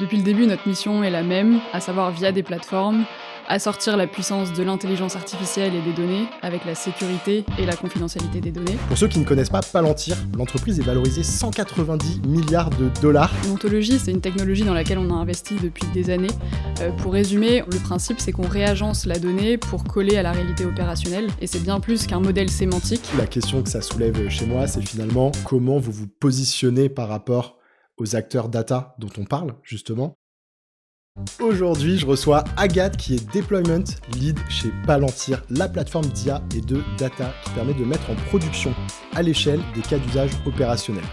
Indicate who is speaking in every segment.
Speaker 1: Depuis le début, notre mission est la même, à savoir via des plateformes, assortir la puissance de l'intelligence artificielle et des données avec la sécurité et la confidentialité des données.
Speaker 2: Pour ceux qui ne connaissent pas Palantir, l'entreprise est valorisée 190 milliards de dollars.
Speaker 1: L'ontologie, c'est une technologie dans laquelle on a investi depuis des années. Pour résumer, le principe, c'est qu'on réagence la donnée pour coller à la réalité opérationnelle. Et c'est bien plus qu'un modèle sémantique.
Speaker 2: La question que ça soulève chez moi, c'est finalement comment vous vous positionnez par rapport aux acteurs data dont on parle, justement. Aujourd'hui, je reçois Agathe qui est Deployment Lead chez Palantir, la plateforme d'IA et de data qui permet de mettre en production à l'échelle des cas d'usage opérationnels.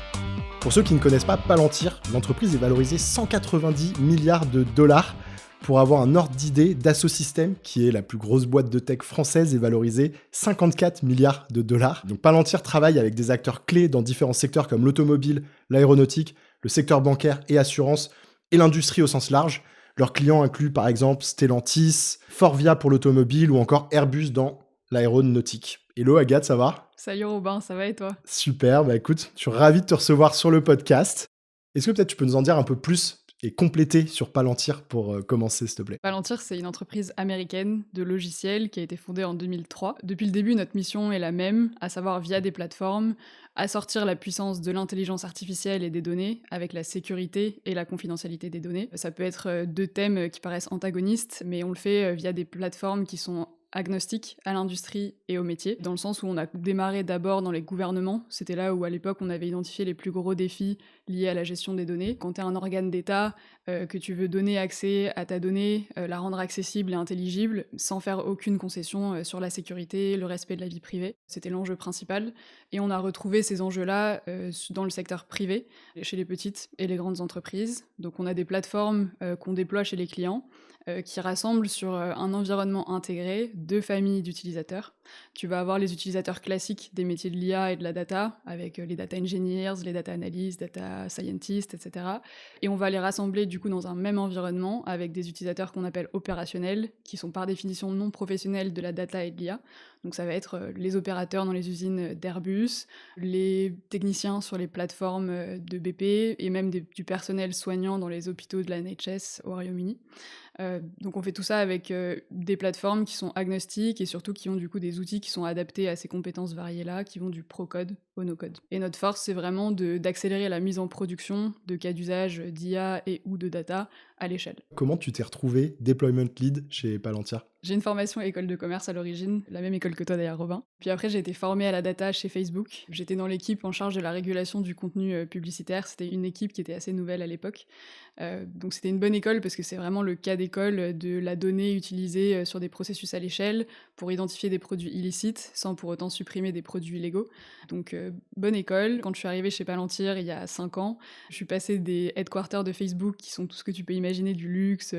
Speaker 2: Pour ceux qui ne connaissent pas Palantir, l'entreprise est valorisée 190 milliards de dollars. Pour avoir un ordre d'idée, Dassault Systèmes, qui est la plus grosse boîte de tech française, est valorisée 54 milliards de dollars. Donc Palantir travaille avec des acteurs clés dans différents secteurs comme l'automobile, l'aéronautique, le secteur bancaire et assurance, et l'industrie au sens large. Leurs clients incluent par exemple Stellantis, Forvia pour l'automobile ou encore Airbus dans l'aéronautique. Hello Agathe, ça va ?
Speaker 1: Salut Robin, ça va et toi ?
Speaker 2: Super, écoute, je suis ravi de te recevoir sur le podcast. Est-ce que peut-être tu peux nous en dire un peu plus et compléter sur Palantir pour commencer, s'il te plaît?
Speaker 1: Palantir, c'est une entreprise américaine de logiciels qui a été fondée en 2003. Depuis le début, notre mission est la même, à savoir via des plateformes, assortir la puissance de l'intelligence artificielle et des données avec la sécurité et la confidentialité des données. Ça peut être deux thèmes qui paraissent antagonistes, mais on le fait via des plateformes qui sont agnostique à l'industrie et au métier, dans le sens où on a démarré d'abord dans les gouvernements. C'était là où, à l'époque, on avait identifié les plus gros défis liés à la gestion des données. Quand tu es un organe d'État, que tu veux donner accès à ta donnée, la rendre accessible et intelligible, sans faire aucune concession sur la sécurité, le respect de la vie privée, c'était l'enjeu principal. Et on a retrouvé ces enjeux-là dans le secteur privé, chez les petites et les grandes entreprises. Donc on a des plateformes qu'on déploie chez les clients, qui rassemble sur un environnement intégré deux familles d'utilisateurs. Tu vas avoir les utilisateurs classiques des métiers de l'IA et de la data, avec les data engineers, les data analysts, data scientists, etc. Et on va les rassembler du coup dans un même environnement avec des utilisateurs qu'on appelle opérationnels, qui sont par définition non professionnels de la data et de l'IA. Donc ça va être les opérateurs dans les usines d'Airbus, les techniciens sur les plateformes de BP et même du personnel soignant dans les hôpitaux de la NHS au Royaume-Uni. Donc on fait tout ça avec des plateformes qui sont agnostiques et surtout qui ont du coup des outils qui sont adaptés à ces compétences variées-là, qui vont du pro-code au no-code. Et notre force, c'est vraiment d'accélérer la mise en production de cas d'usage d'IA et ou de data à l'échelle.
Speaker 2: Comment tu t'es retrouvé Deployment Lead chez Palantir?
Speaker 1: J'ai une formation école de commerce à l'origine, la même école que toi d'ailleurs Robin. Puis après j'ai été formée à la data chez Facebook. J'étais dans l'équipe en charge de la régulation du contenu publicitaire. C'était une équipe qui était assez nouvelle à l'époque. Donc c'était une bonne école parce que c'est vraiment le cas d'école de la donnée utilisée sur des processus à l'échelle pour identifier des produits illicites sans pour autant supprimer des produits légaux. Donc bonne école. Quand je suis arrivée chez Palantir il y a 5 ans, je suis passée des headquarters de Facebook qui sont tout ce que tu peux imaginer du luxe,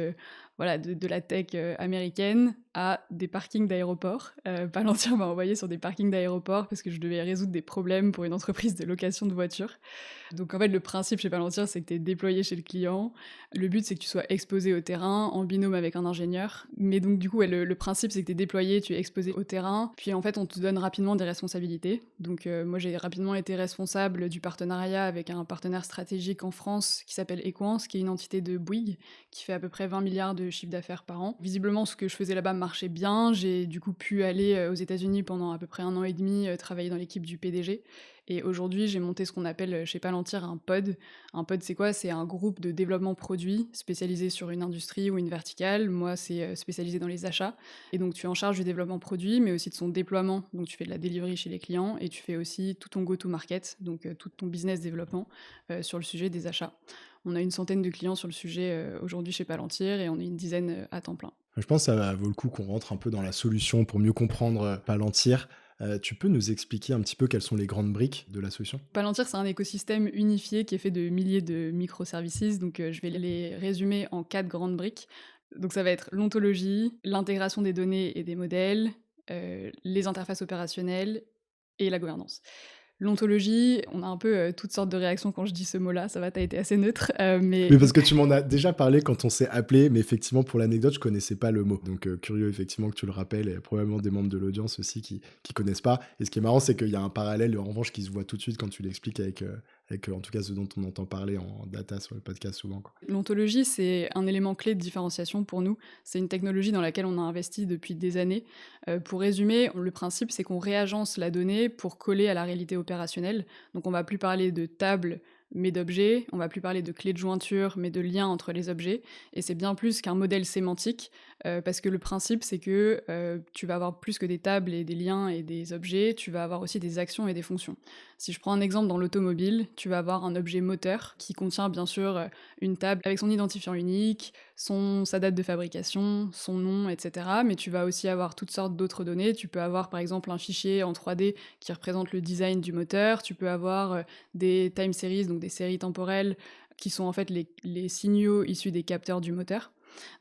Speaker 1: voilà, de la tech américaine à des parkings d'aéroports. Palantir m'a envoyé sur des parkings d'aéroports parce que je devais résoudre des problèmes pour une entreprise de location de voitures. Donc en fait, le principe chez Palantir, c'est que tu es déployé chez le client. Le but, c'est que tu sois exposé au terrain en binôme avec un ingénieur. Mais donc du coup, le principe, c'est que tu es déployé, tu es exposé au terrain. Puis en fait, on te donne rapidement des responsabilités. Donc moi, j'ai rapidement été responsable du partenariat avec un partenaire stratégique en France qui s'appelle Equance, qui est une entité de Bouygues, qui fait à peu près 20 milliards de chiffre d'affaires par an. Visiblement, ce que je faisais là-bas marchait bien. J'ai du coup pu aller aux États-Unis pendant à peu près 1 an et demi, travailler dans l'équipe du PDG. Et aujourd'hui, j'ai monté ce qu'on appelle chez Palantir un pod. Un pod, c'est quoi? C'est un groupe de développement produit spécialisé sur une industrie ou une verticale. Moi, c'est spécialisé dans les achats. Et donc, tu es en charge du développement produit, mais aussi de son déploiement. Donc, tu fais de la delivery chez les clients et tu fais aussi tout ton go-to-market, donc tout ton business développement sur le sujet des achats. On a une centaine de clients sur le sujet aujourd'hui chez Palantir et on est une dizaine à temps plein.
Speaker 2: Je pense que ça vaut le coup qu'on rentre un peu dans la solution pour mieux comprendre Palantir. Tu peux nous expliquer un petit peu quelles sont les grandes briques de la solution?
Speaker 1: Palantir, c'est un écosystème unifié qui est fait de milliers de microservices, donc je vais les résumer en 4 grandes briques. Donc ça va être l'ontologie, l'intégration des données et des modèles, les interfaces opérationnelles et la gouvernance. L'ontologie, on a un peu toutes sortes de réactions quand je dis ce mot-là, ça va, t'as été assez neutre, mais...
Speaker 2: Mais parce que tu m'en as déjà parlé quand on s'est appelé, mais effectivement, pour l'anecdote, je connaissais pas le mot. Donc, curieux, effectivement, que tu le rappelles, et probablement des membres de l'audience aussi qui connaissent pas. Et ce qui est marrant, c'est qu'il y a un parallèle, en revanche, qui se voit tout de suite quand tu l'expliques avec avec en tout cas ce dont on entend parler en data sur le podcast souvent, quoi.
Speaker 1: L'ontologie, c'est un élément clé de différenciation pour nous. C'est une technologie dans laquelle on a investi depuis des années. Pour résumer, le principe, c'est qu'on réagence la donnée pour coller à la réalité opérationnelle. Donc on va plus parler de table, mais d'objets. On va plus parler de clés de jointure, mais de liens entre les objets. Et c'est bien plus qu'un modèle sémantique, parce que le principe, c'est que tu vas avoir plus que des tables et des liens et des objets, tu vas avoir aussi des actions et des fonctions. Si je prends un exemple dans l'automobile, tu vas avoir un objet moteur qui contient bien sûr une table avec son identifiant unique, sa date de fabrication, son nom, etc. Mais tu vas aussi avoir toutes sortes d'autres données. Tu peux avoir par exemple un fichier en 3D qui représente le design du moteur. Tu peux avoir des time series, donc des séries temporelles, qui sont en fait les signaux issus des capteurs du moteur.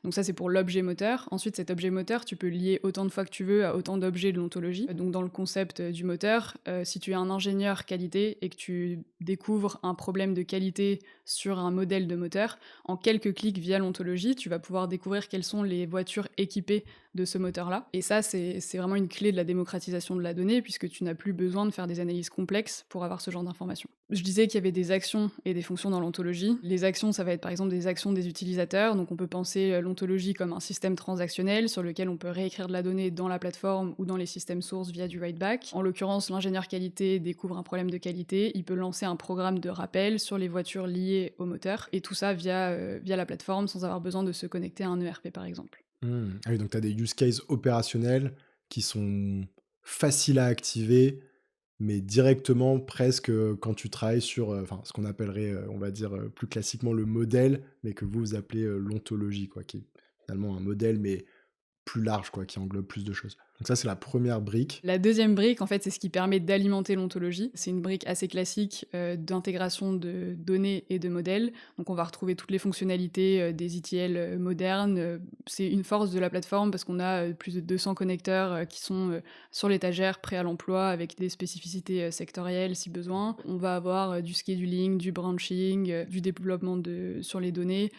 Speaker 1: Donc ça, c'est pour l'objet moteur. Ensuite, cet objet moteur, tu peux le lier autant de fois que tu veux à autant d'objets de l'ontologie. Donc dans le concept du moteur, si tu es un ingénieur qualité et que tu découvres un problème de qualité sur un modèle de moteur, en quelques clics via l'ontologie, tu vas pouvoir découvrir quelles sont les voitures équipées de ce moteur-là. Et ça, c'est vraiment une clé de la démocratisation de la donnée, puisque tu n'as plus besoin de faire des analyses complexes pour avoir ce genre d'informations. Je disais qu'il y avait des actions et des fonctions dans l'ontologie. Les actions, ça va être par exemple des actions des utilisateurs, donc on peut penser l'ontologie comme un système transactionnel sur lequel on peut réécrire de la donnée dans la plateforme ou dans les systèmes sources via du write-back. En l'occurrence, l'ingénieur qualité découvre un problème de qualité, il peut lancer un programme de rappel sur les voitures liées au moteur, et tout ça via la plateforme sans avoir besoin de se connecter à un ERP par exemple.
Speaker 2: Ah oui, donc tu as des use cases opérationnels qui sont faciles à activer, mais directement presque, quand tu travailles sur, enfin ce qu'on appellerait, on va dire, plus classiquement le modèle, mais que vous appelez, l'ontologie quoi, qui est finalement un modèle, mais plus large quoi, qui englobe plus de choses. Donc ça, c'est la première brique.
Speaker 1: La deuxième brique, en fait, c'est ce qui permet d'alimenter l'ontologie. C'est une brique assez classique d'intégration de données et de modèles. Donc on va retrouver toutes les fonctionnalités des ETL modernes. C'est une force de la plateforme parce qu'on a plus de 200 connecteurs qui sont sur l'étagère, prêts à l'emploi, avec des spécificités sectorielles si besoin. On va avoir du scheduling, du branching, du développement sur les données,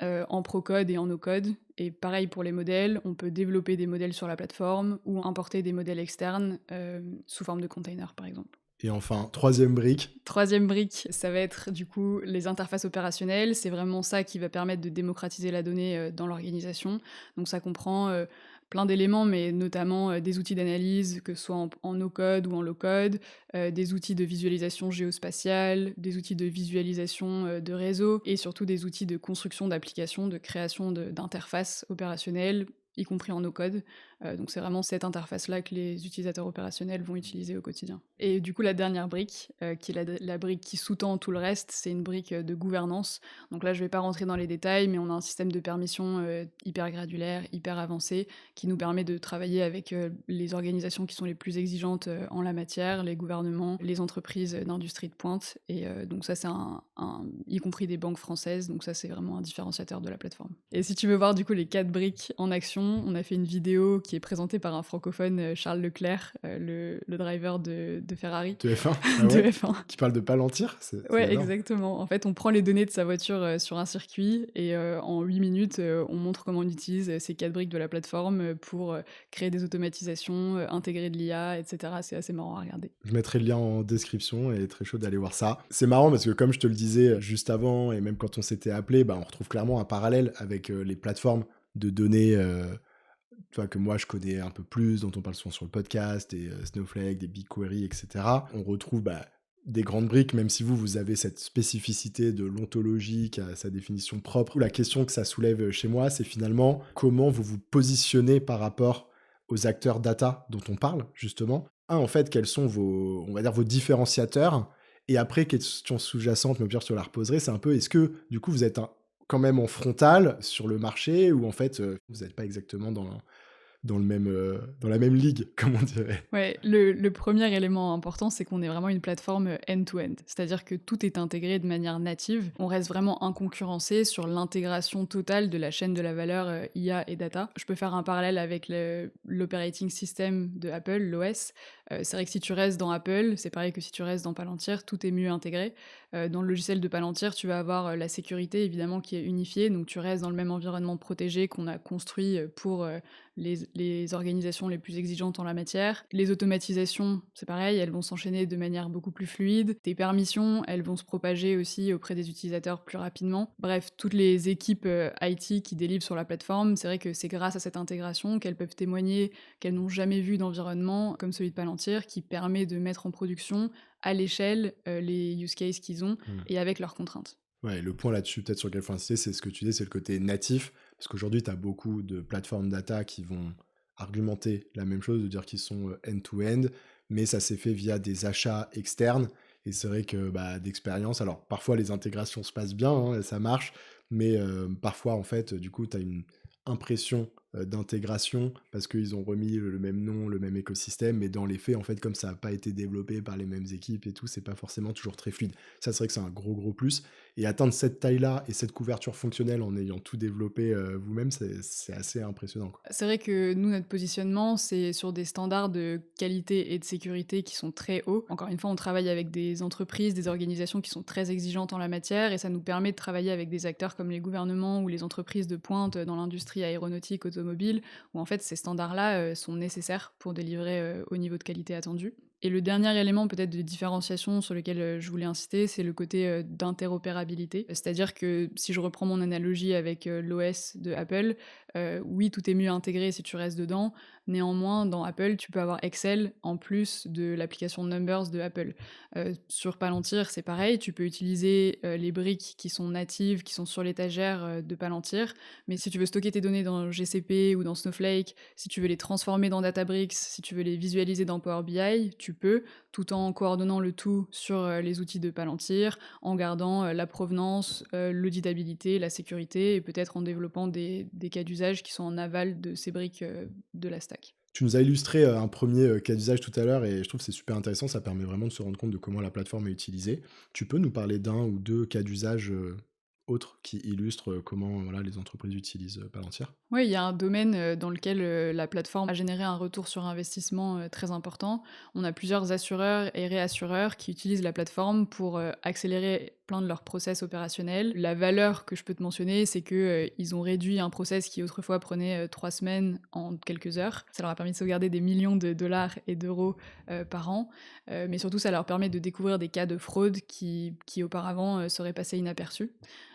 Speaker 1: en pro-code et en no-code. Et pareil pour les modèles, on peut développer des modèles sur la plateforme ou importer des modèles externes sous forme de container par exemple.
Speaker 2: Et enfin, troisième brique.
Speaker 1: Troisième brique, ça va être du coup les interfaces opérationnelles. C'est vraiment ça qui va permettre de démocratiser la donnée dans l'organisation. Donc ça comprend plein d'éléments, mais notamment des outils d'analyse, que ce soit en no-code ou en low-code, des outils de visualisation géospatiale, des outils de visualisation de réseau, et surtout des outils de construction d'applications, de création d'interfaces opérationnelles, y compris en no-code. Donc c'est vraiment cette interface-là que les utilisateurs opérationnels vont utiliser au quotidien. Et du coup, la dernière brique, qui est la brique qui sous-tend tout le reste, c'est une brique de gouvernance. Donc là, je vais pas rentrer dans les détails, mais on a un système de permission hyper gradulaire, hyper avancé, qui nous permet de travailler avec les organisations qui sont les plus exigeantes en la matière, les gouvernements, les entreprises d'industrie de pointe. Et donc ça, c'est y compris des banques françaises. Donc ça, c'est vraiment un différenciateur de la plateforme. Et si tu veux voir du coup les 4 briques en action, on a fait une vidéo qui est présenté par un francophone, Charles Leclerc, le driver de Ferrari.
Speaker 2: De F1? Ah
Speaker 1: De
Speaker 2: ouais?
Speaker 1: F1.
Speaker 2: Qui parle de Palantir? C'est
Speaker 1: Ouais,
Speaker 2: énorme.
Speaker 1: exactement. En fait, on prend les données de sa voiture sur un circuit et en 8 minutes, on montre comment on utilise ces 4 briques de la plateforme pour créer des automatisations, intégrer de l'IA, etc. C'est assez marrant à regarder.
Speaker 2: Je mettrai le lien en description et très chaud d'aller voir ça. C'est marrant parce que comme je te le disais juste avant et même quand on s'était appelé, bah, on retrouve clairement un parallèle avec les plateformes de données tu vois, que moi je connais un peu plus, dont on parle souvent sur le podcast, des Snowflake, des BigQuery, etc. On retrouve bah, des grandes briques, même si vous avez cette spécificité de l'ontologie qui a sa définition propre. La question que ça soulève chez moi, c'est finalement comment vous vous positionnez par rapport aux acteurs data dont on parle, justement. En fait, quels sont vos, on va dire, vos différenciateurs? Et après, question sous-jacente, mais au pire, je te la reposerai, c'est un peu, est-ce que, du coup, vous êtes quand même en frontal sur le marché ou en fait, vous n'êtes pas exactement dans la même ligue, comme on dirait?
Speaker 1: Ouais, le premier élément important, c'est qu'on est vraiment une plateforme end-to-end. C'est-à-dire que tout est intégré de manière native. On reste vraiment inconcurrencé sur l'intégration totale de la chaîne de la valeur IA et data. Je peux faire un parallèle avec l'operating system de Apple, l'OS. C'est vrai que si tu restes dans Apple, c'est pareil que si tu restes dans Palantir, tout est mieux intégré. Dans le logiciel de Palantir, tu vas avoir, la sécurité évidemment qui est unifiée, donc tu restes dans le même environnement protégé qu'on a construit, pour, les organisations les plus exigeantes en la matière. Les automatisations, c'est pareil, elles vont s'enchaîner de manière beaucoup plus fluide. Tes permissions, elles vont se propager aussi auprès des utilisateurs plus rapidement. Bref, toutes les équipes, IT qui délivrent sur la plateforme, c'est vrai que c'est grâce à cette intégration qu'elles peuvent témoigner qu'elles n'ont jamais vu d'environnement comme celui de Palantir, qui permet de mettre en production à l'échelle, les use cases qu'ils ont
Speaker 2: Mmh.
Speaker 1: et avec leurs contraintes.
Speaker 2: Ouais, le point là-dessus, peut-être sur lequel il faut insister, c'est ce que tu dis, c'est le côté natif. Parce qu'aujourd'hui, tu as beaucoup de plateformes data qui vont argumenter la même chose, de dire qu'ils sont end-to-end, mais ça s'est fait via des achats externes. Et c'est vrai que bah, d'expérience, alors parfois les intégrations se passent bien, hein, ça marche, mais parfois, en fait, du coup, tu as une impression d'intégration parce qu'ils ont remis le même nom, le même écosystème, mais dans les faits, en fait, comme ça n'a pas été développé par les mêmes équipes et tout, c'est pas forcément toujours très fluide. Ça, c'est vrai que c'est un gros plus. Et atteindre cette taille-là et cette couverture fonctionnelle en ayant tout développé, vous-même, c'est assez impressionnant, quoi.
Speaker 1: C'est vrai que nous, notre positionnement, c'est sur des standards de qualité et de sécurité qui sont très hauts. Encore une fois, on travaille avec des entreprises, des organisations qui sont très exigeantes en la matière et ça nous permet de travailler avec des acteurs comme les gouvernements ou les entreprises de pointe dans l'industrie aéronautique, automobile, où en fait ces standards-là sont nécessaires pour délivrer au niveau de qualité attendu. Et le dernier élément peut-être de différenciation sur lequel je voulais insister, c'est le côté d'interopérabilité. C'est-à-dire que si je reprends mon analogie avec l'OS de Apple, oui, tout est mieux intégré si tu restes dedans. Néanmoins, dans Apple, tu peux avoir Excel en plus de l'application Numbers de Apple. Sur Palantir, c'est pareil, tu peux utiliser les briques qui sont natives, qui sont sur l'étagère de Palantir, mais si tu veux stocker tes données dans GCP ou dans Snowflake, si tu veux les transformer dans Databricks, si tu veux les visualiser dans Power BI, tu peux, tout en coordonnant le tout sur les outils de Palantir, en gardant la provenance, l'auditabilité, la sécurité, et peut-être en développant des cas d'usage qui sont en aval de ces briques de la stack.
Speaker 2: Tu nous as illustré un premier cas d'usage tout à l'heure et je trouve que c'est super intéressant. Ça permet vraiment de se rendre compte de comment la plateforme est utilisée. Tu peux nous parler d'un ou deux cas d'usage autres qui illustrent comment voilà, les entreprises utilisent Palantir?
Speaker 1: Oui, il y a un domaine dans lequel la plateforme a généré un retour sur investissement très important. On a plusieurs assureurs et réassureurs qui utilisent la plateforme pour accélérer plein de leurs process opérationnels. La valeur que je peux te mentionner, c'est que ils ont réduit un process qui autrefois prenait 3 semaines en quelques heures. Ça leur a permis de sauvegarder des millions de dollars et d'euros par an. Mais surtout, ça leur permet de découvrir des cas de fraude qui auparavant seraient passés inaperçus.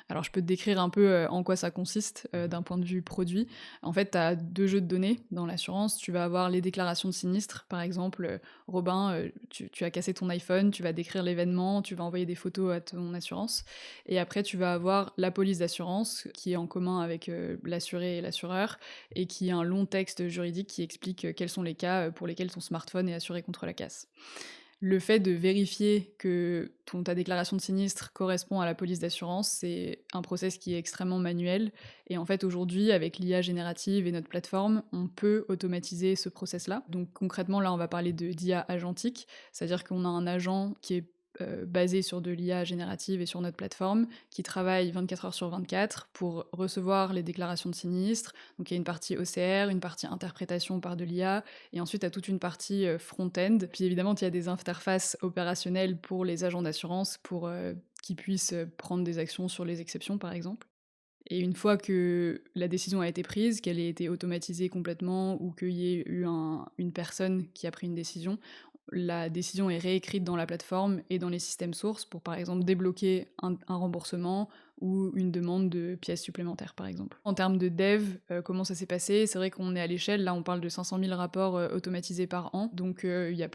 Speaker 1: Alors je peux te décrire un peu en quoi ça consiste d'un point de vue produit. En fait, tu as 2 jeux de données dans l'assurance. Tu vas avoir les déclarations de sinistres. Par exemple, Robin, tu as cassé ton iPhone, tu vas décrire l'événement, tu vas envoyer des photos à ton assurance. Et après, tu vas avoir la police d'assurance qui est en commun avec l'assuré et l'assureur et qui a un long texte juridique qui explique quels sont les cas pour lesquels ton smartphone est assuré contre la casse. Le fait de vérifier que ta déclaration de sinistre correspond à la police d'assurance, c'est un process qui est extrêmement manuel. Et en fait, aujourd'hui, avec l'IA générative et notre plateforme, on peut automatiser ce process-là. Donc concrètement, là, on va parler d'IA agentique, c'est-à-dire qu'on a un agent qui est basé sur de l'IA générative et sur notre plateforme, qui travaille 24 heures sur 24 pour recevoir les déclarations de sinistre. Donc il y a une partie OCR, une partie interprétation par de l'IA, et ensuite, tu as toute une partie front-end. Puis évidemment, il y a des interfaces opérationnelles pour les agents d'assurance pour qu'ils puissent prendre des actions sur les exceptions, par exemple. Et une fois que la décision a été prise, qu'elle ait été automatisée complètement ou qu'il y ait eu une personne qui a pris une décision, la décision est réécrite dans la plateforme et dans les systèmes sources pour, par exemple, débloquer un remboursement ou une demande de pièces supplémentaires, par exemple. En termes de dev, comment ça s'est passé? C'est vrai qu'on est à l'échelle, là on parle de 500 000 rapports automatisés par an, donc il y a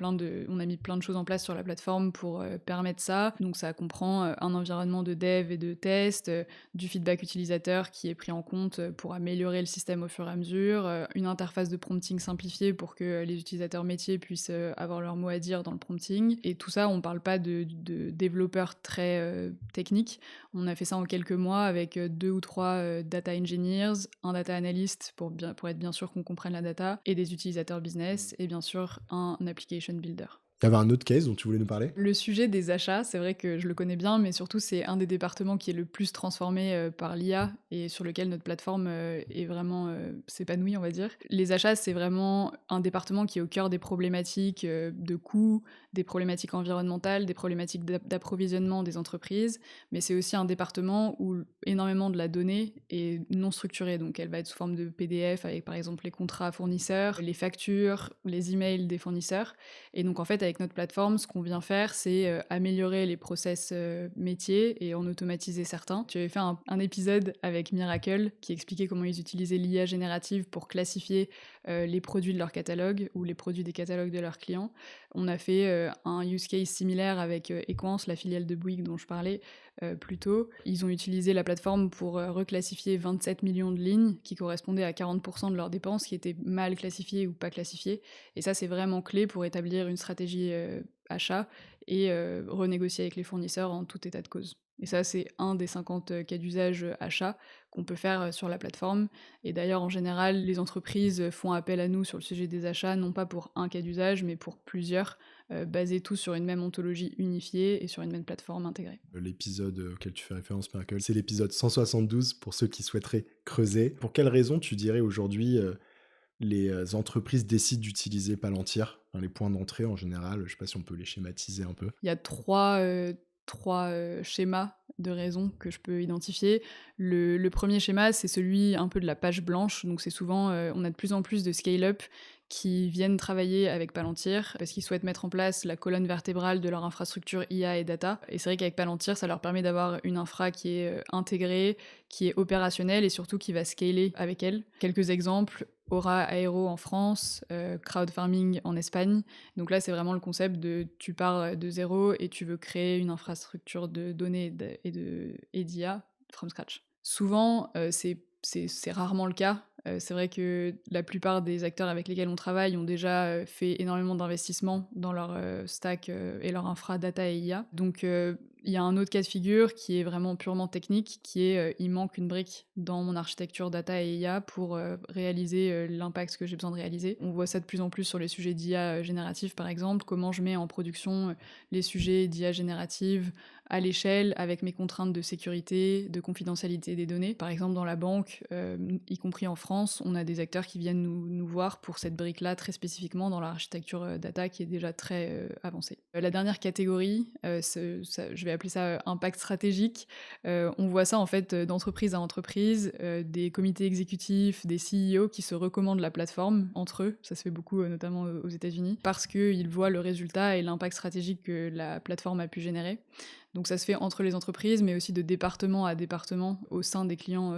Speaker 1: on a mis plein de choses en place sur la plateforme pour permettre ça. Donc ça comprend un environnement de dev et de test, du feedback utilisateur qui est pris en compte pour améliorer le système au fur et à mesure, une interface de prompting simplifiée pour que les utilisateurs métiers puissent avoir leur mot à dire dans le prompting. Et tout ça, on parle pas de développeurs très techniques. On a fait ça en quelques mois avec 2 ou 3 data engineers, un data analyst pour être bien sûr qu'on comprenne la data, et des utilisateurs business, et bien sûr un application builder.
Speaker 2: Il y avait un autre case dont tu voulais nous parler?
Speaker 1: Le sujet des achats, c'est vrai que je le connais bien, mais surtout c'est un des départements qui est le plus transformé, par l'IA et sur lequel notre plateforme, est vraiment, s'épanouit, on va dire. Les achats, c'est vraiment un département qui est au cœur des problématiques, de coûts, des problématiques environnementales, des problématiques d'approvisionnement des entreprises, mais c'est aussi un département où énormément de la donnée est non structurée, donc elle va être sous forme de PDF avec, par exemple, les contrats fournisseurs, les factures, les emails des fournisseurs et donc en fait, avec notre plateforme, ce qu'on vient faire, c'est, améliorer les process, métiers et en automatiser certains. Tu avais fait un épisode avec Miracle qui expliquait comment ils utilisaient l'IA générative pour classifier, les produits de leur catalogue ou les produits des catalogues de leurs clients. On a fait, un use case similaire avec, Equance, la filiale de Bouygues dont je parlais, plus tôt. Ils ont utilisé la plateforme pour, reclassifier 27 millions de lignes qui correspondaient à 40 de leurs dépenses qui étaient mal classifiées ou pas classifiées et ça, c'est vraiment clé pour établir une stratégie, achat et renégocier avec les fournisseurs en tout état de cause. Et ça, c'est un des 50 cas d'usage, achat qu'on peut faire, sur la plateforme et d'ailleurs, en général, les entreprises, font appel à nous sur le sujet des achats, non pas pour un cas d'usage, mais pour plusieurs, basés tous sur une même ontologie unifiée et sur une même plateforme intégrée.
Speaker 2: L'épisode auquel tu fais référence, Miracle, c'est l'épisode 172 pour ceux qui souhaiteraient creuser. Pour quelles raisons tu dirais aujourd'hui, les, entreprises décident d'utiliser Palantir? Enfin, les points d'entrée en général, je sais pas si on peut les schématiser un peu?
Speaker 1: Il y a 3 schémas de raisons que je peux identifier. Le 1er schéma, c'est celui un peu de la page blanche, donc c'est souvent, on a de plus en plus de scale-up qui viennent travailler avec Palantir parce qu'ils souhaitent mettre en place la colonne vertébrale de leur infrastructure IA et data et c'est vrai qu'avec Palantir, ça leur permet d'avoir une infra qui est, intégrée, qui est opérationnelle et surtout qui va scaler avec elle. Quelques exemples, Aura Aero en France, Crowd Farming en Espagne. Donc là, c'est vraiment le concept de tu pars, de zéro et tu veux créer une infrastructure de données et d'IA from scratch. Souvent, c'est rarement le cas. C'est vrai que la plupart des acteurs avec lesquels on travaille ont déjà, fait énormément d'investissements dans leur, stack, et leur infra data et IA. Donc il y a un autre cas de figure qui est vraiment purement technique, qui est, il manque une brique dans mon architecture data et IA pour, réaliser, l'impact que j'ai besoin de réaliser. On voit ça de plus en plus sur les sujets d'IA, générative par exemple, comment je mets en production, les sujets d'IA générative à l'échelle avec mes contraintes de sécurité, de confidentialité des données. Par exemple dans la banque, y compris en France, on a des acteurs qui viennent nous voir pour cette brique-là très spécifiquement dans l'architecture, data qui est déjà très, avancée. La dernière catégorie, je vais appeler ça, impact stratégique. On voit ça en fait, d'entreprise à entreprise, des comités exécutifs, des CEO qui se recommandent la plateforme entre eux, ça se fait beaucoup, notamment, aux États-Unis, parce qu'ils voient le résultat et l'impact stratégique que la plateforme a pu générer. Donc ça se fait entre les entreprises, mais aussi de département à département au sein des clients,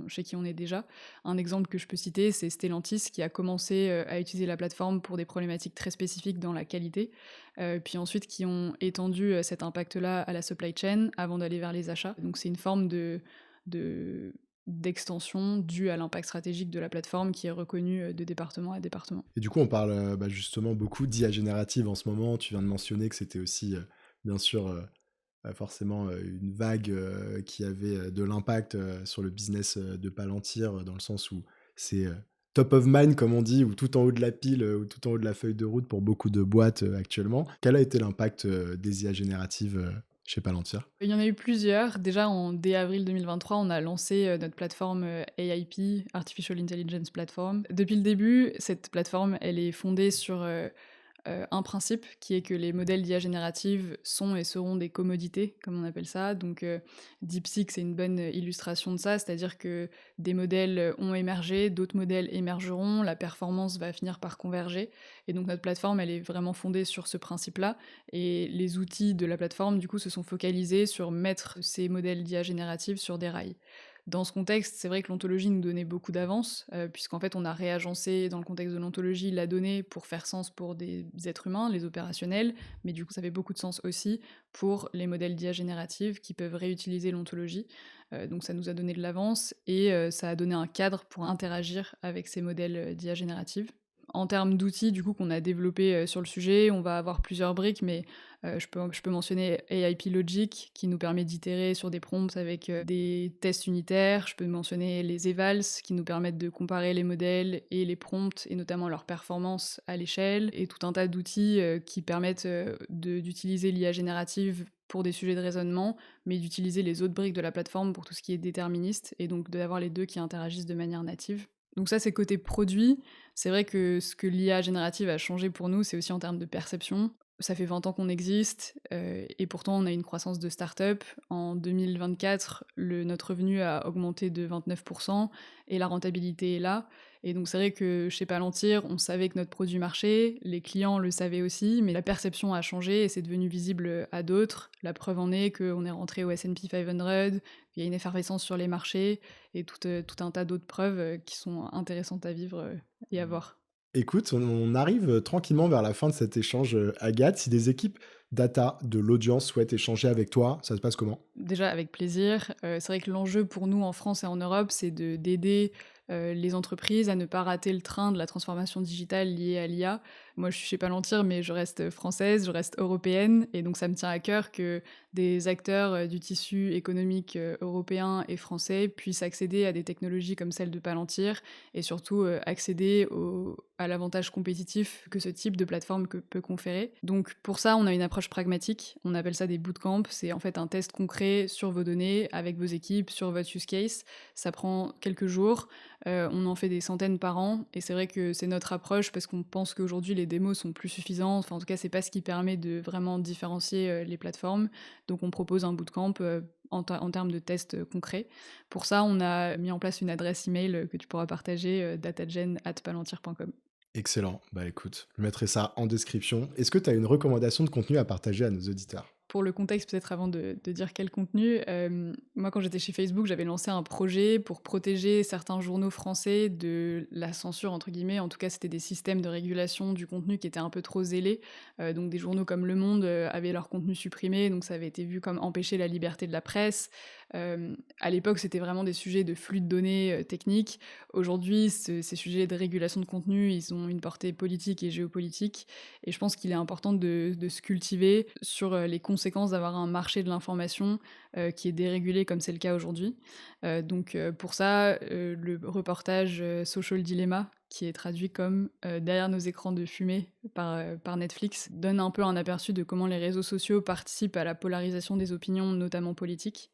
Speaker 1: chez qui on est déjà. Un exemple que je peux citer, c'est Stellantis qui a commencé, à utiliser la plateforme pour des problématiques très spécifiques dans la qualité, puis ensuite qui ont étendu, cet impact-là à la supply chain avant d'aller vers les achats. Donc c'est une forme de d'extension due à l'impact stratégique de la plateforme qui est reconnue, de département à département.
Speaker 2: Et du coup, on parle, justement beaucoup d'IA générative en ce moment. Tu viens de mentionner que c'était aussi, bien sûr, forcément, une vague, qui avait, de l'impact, sur le business, de Palantir, dans le sens où c'est, top of mind comme on dit, ou tout en haut de la pile, ou tout en haut de la feuille de route pour beaucoup de boîtes, actuellement. Quel a été l'impact, des IA génératives, chez Palantir?
Speaker 1: Il y en a eu plusieurs. Déjà, dès avril 2023, on a lancé, notre plateforme, AIP, Artificial Intelligence Platform. Depuis le début, cette plateforme, elle est fondée sur, un principe qui est que les modèles d'IA générative sont et seront des commodités, comme on appelle ça. Donc, DeepSeek, c'est une bonne illustration de ça, c'est-à-dire que des modèles ont émergé, d'autres modèles émergeront, la performance va finir par converger. Et donc, notre plateforme, elle est vraiment fondée sur ce principe-là. Et les outils de la plateforme, du coup, se sont focalisés sur mettre ces modèles d'IA générative sur des rails. Dans ce contexte, c'est vrai que l'ontologie nous donnait beaucoup d'avance, puisqu'en fait, on a réagencé dans le contexte de l'ontologie la donnée pour faire sens pour des êtres humains, les opérationnels, mais du coup, ça fait beaucoup de sens aussi pour les modèles d'IA générative qui peuvent réutiliser l'ontologie. Donc ça nous a donné de l'avance et ça a donné un cadre pour interagir avec ces modèles, d'IA générative. En termes d'outils, du coup, qu'on a développés, sur le sujet, on va avoir plusieurs briques, mais je peux mentionner AIP Logic, qui nous permet d'itérer sur des prompts avec, des tests unitaires. Je peux mentionner les evals, qui nous permettent de comparer les modèles et les prompts, et notamment leur performance à l'échelle, et tout un tas d'outils, qui permettent, d'utiliser l'IA générative pour des sujets de raisonnement, mais d'utiliser les autres briques de la plateforme pour tout ce qui est déterministe, et donc d'avoir les 2 qui interagissent de manière native. Donc ça, c'est côté produit. C'est vrai que ce que l'IA générative a changé pour nous, c'est aussi en termes de perception. Ça fait 20 ans qu'on existe, et pourtant on a une croissance de start-up. En 2024, notre revenu a augmenté de 29 et la rentabilité est là. Et donc c'est vrai que chez Palantir, on savait que notre produit marchait, les clients le savaient aussi, mais la perception a changé et c'est devenu visible à d'autres. La preuve en est qu'on est rentré au S&P 500, qu'il y a une effervescence sur les marchés et tout un tas d'autres preuves, qui sont intéressantes à vivre, et à voir.
Speaker 2: Écoute, on arrive tranquillement vers la fin de cet échange, Agathe. Si des équipes data de l'audience souhaitent échanger avec toi, ça se passe comment?
Speaker 1: Déjà avec plaisir, c'est vrai que l'enjeu pour nous en France et en Europe, c'est d'aider, les entreprises à ne pas rater le train de la transformation digitale liée à l'IA. Moi, je suis chez Palantir, mais je reste française, je reste européenne, et donc ça me tient à cœur que des acteurs, du tissu économique, européen et français puissent accéder à des technologies comme celle de Palantir, et surtout, accéder à l'avantage compétitif que ce type de plateforme peut conférer. Donc pour ça, on a une approche pragmatique, on appelle ça des bootcamps. C'est en fait un test concret sur vos données, avec vos équipes, sur votre use case. Ça prend quelques jours, on en fait des centaines par an, et c'est vrai que c'est notre approche parce qu'on pense qu'aujourd'hui les démos sont plus suffisantes. Enfin, en tout cas, c'est pas ce qui permet de vraiment différencier, les plateformes. Donc on propose un bootcamp, en termes de tests, concrets. Pour ça, on a mis en place une adresse email, que tu pourras partager, datagen@palantir.com.
Speaker 2: Excellent. Bah, écoute, je mettrai ça en description. Est-ce que tu as une recommandation de contenu à partager à nos auditeurs?
Speaker 1: Pour le contexte, peut-être avant de dire quel contenu, moi quand j'étais chez Facebook, j'avais lancé un projet pour protéger certains journaux français de la «censure» entre guillemets. En tout cas, c'était des systèmes de régulation du contenu qui étaient un peu trop zélés. Donc des journaux comme Le Monde, avaient leur contenu supprimé, donc ça avait été vu comme empêcher la liberté de la presse. À l'époque, c'était vraiment des sujets de flux de données, techniques. Aujourd'hui, ces sujets de régulation de contenu, ils ont une portée politique et géopolitique, et je pense qu'il est important de se cultiver sur, les conséquences d'avoir un marché de l'information, qui est dérégulé comme c'est le cas aujourd'hui. Pour ça, le reportage, Social Dilemma, qui est traduit comme, «Derrière nos écrans de fumée» par Netflix, donne un peu un aperçu de comment les réseaux sociaux participent à la polarisation des opinions, notamment politiques.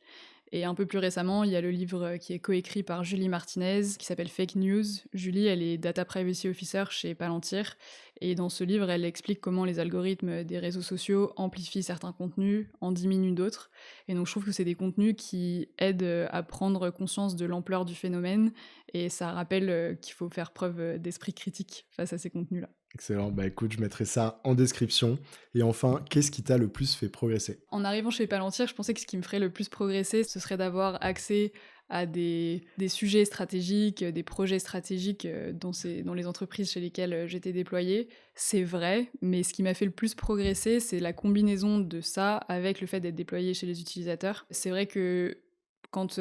Speaker 1: Et un peu plus récemment, il y a le livre, qui est coécrit par Julie Martinez, qui s'appelle Fake News. Julie, elle est Data Privacy Officer chez Palantir, et dans ce livre, elle explique comment les algorithmes des réseaux sociaux amplifient certains contenus, en diminuent d'autres. Et donc je trouve que c'est des contenus qui aident, à prendre conscience de l'ampleur du phénomène, et ça rappelle, qu'il faut faire preuve, d'esprit critique face à ces contenus-là.
Speaker 2: Excellent. Bah, écoute, je mettrai ça en description. Et enfin, qu'est-ce qui t'a le plus fait progresser?
Speaker 1: En arrivant chez Palantir, je pensais que ce qui me ferait le plus progresser, ce serait d'avoir accès à des sujets stratégiques, des projets stratégiques, dans les entreprises chez lesquelles, j'étais déployée. C'est vrai, mais ce qui m'a fait le plus progresser, c'est la combinaison de ça avec le fait d'être déployée chez les utilisateurs. C'est vrai que quand,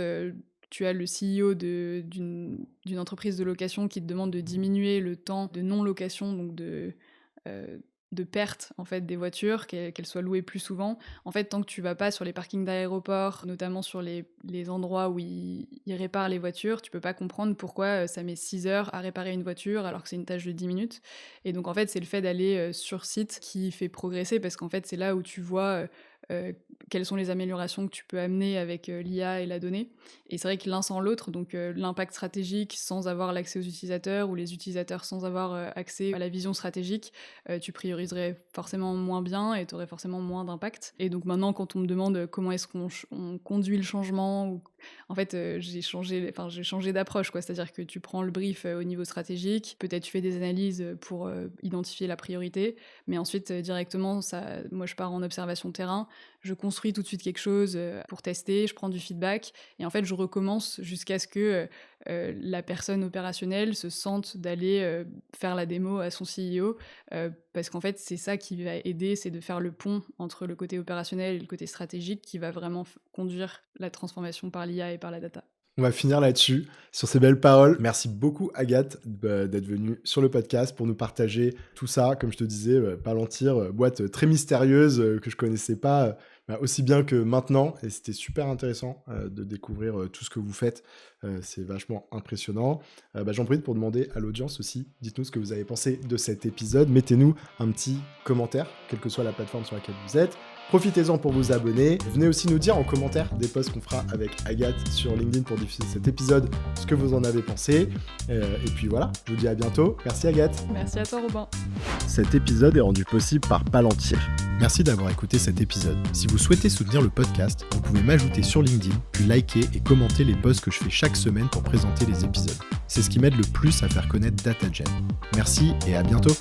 Speaker 1: tu as le CEO d'une entreprise de location qui te demande de diminuer le temps de non-location, donc heu, de perte, en fait, des voitures, qu'elles soient louées plus souvent. En fait, tant que tu vas pas sur les parkings d'aéroports, notamment sur les endroits où ils réparent les voitures, tu peux pas comprendre pourquoi, ça met 6 heures à réparer une voiture alors que c'est une tâche de 10 minutes. Et donc en fait, c'est le fait d'aller, sur site qui fait progresser, parce qu'en fait, c'est là où tu vois, quelles sont les améliorations que tu peux amener avec, l'IA et la donnée. Et c'est vrai que l'un sans l'autre, donc l'impact stratégique sans avoir l'accès aux utilisateurs, ou les utilisateurs sans avoir, accès à la vision stratégique, tu prioriserais forcément moins bien et tu aurais forcément moins d'impact. Et donc maintenant, quand on me demande, comment est-ce on conduit le changement, ou en fait, j'ai changé d'approche, quoi. C'est-à-dire que tu prends le brief, au niveau stratégique, peut-être tu fais des analyses, pour, identifier la priorité, mais ensuite, directement moi je pars en observation terrain, je construis tout de suite quelque chose, pour tester, je prends du feedback, et en fait je recommence jusqu'à ce que, la personne opérationnelle se sente d'aller, faire la démo à son CEO, parce qu'en fait c'est ça qui va aider, c'est de faire le pont entre le côté opérationnel et le côté stratégique qui va vraiment conduire la transformation par l'IA et par la data.
Speaker 2: On va finir là-dessus, sur ces belles paroles. Merci beaucoup, Agathe, d'être venue sur le podcast pour nous partager tout ça. Comme je te disais, Palantir, boîte très mystérieuse que je connaissais pas aussi bien que maintenant. Et c'était super intéressant de découvrir tout ce que vous faites. C'est vachement impressionnant. J'en profite pour demander à l'audience aussi, dites-nous ce que vous avez pensé de cet épisode. Mettez-nous un petit commentaire, quelle que soit la plateforme sur laquelle vous êtes. Profitez-en pour vous abonner. Venez aussi nous dire en commentaire des posts qu'on fera avec Agathe sur LinkedIn pour diffuser cet épisode, ce que vous en avez pensé. Et puis voilà, je vous dis à bientôt. Merci Agathe.
Speaker 1: Merci à toi Robin.
Speaker 2: Cet épisode est rendu possible par Palantir. Merci d'avoir écouté cet épisode. Si vous souhaitez soutenir le podcast, vous pouvez m'ajouter sur LinkedIn, puis liker et commenter les posts que je fais chaque semaine pour présenter les épisodes. C'est ce qui m'aide le plus à faire connaître DataGen. Merci et à bientôt.